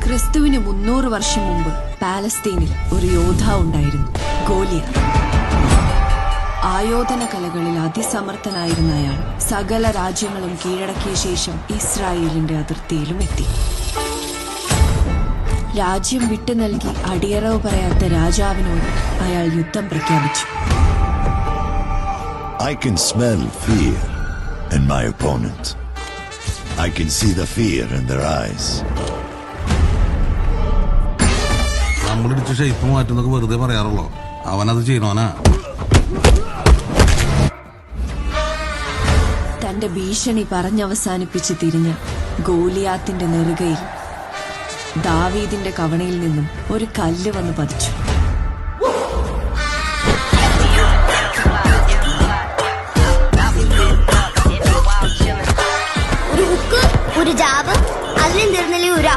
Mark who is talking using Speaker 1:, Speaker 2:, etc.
Speaker 1: ക്രിസ്തുവിന് 300 വർഷം മുമ്പ് പാലസ്തീനിൽ ഒരു യോദ്ധാവ് ഉണ്ടായിരുന്നു, ഗോലിയാത്ത്. ആയോധന കലകളിൽ അതിസമർത്ഥനായിരുന്ന അയാൾ സകല രാജ്യങ്ങളും കീഴടക്കിയ ശേഷം ഇസ്രായേലിന്റെ അതിർത്തിയിലും എത്തി. രാജ്യം വിട്ടു നൽകി അടിയറവ് പറയാത്ത രാജാവിനോട് അയാൾ യുദ്ധം പ്രഖ്യാപിച്ചു.
Speaker 2: I can smell fear in my opponent. I can see the fear in their eyes.
Speaker 3: നമ്മളിടിച്ച് ഷേപ്പ് മാറ്റുന്നൊക്കെ വെറുതെ പറയാറുള്ളൂ. അവനത് ചെയ്യണോനാ.
Speaker 1: തന്റെ ഭീഷണി പറഞ്ഞവസാനിപ്പിച്ച് തിരിഞ്ഞ ഗോലിയാത്തിന്റെ നെറുകയിൽ ദാവീദിന്റെ കവണയിൽ നിന്നും ഒരു കല്ല് വന്ന് പതിച്ചു.
Speaker 4: ഒരു ഹുക്ക്, ഒരു ജാബ്, അതിലും തീർന്നില്ലേ ഒരു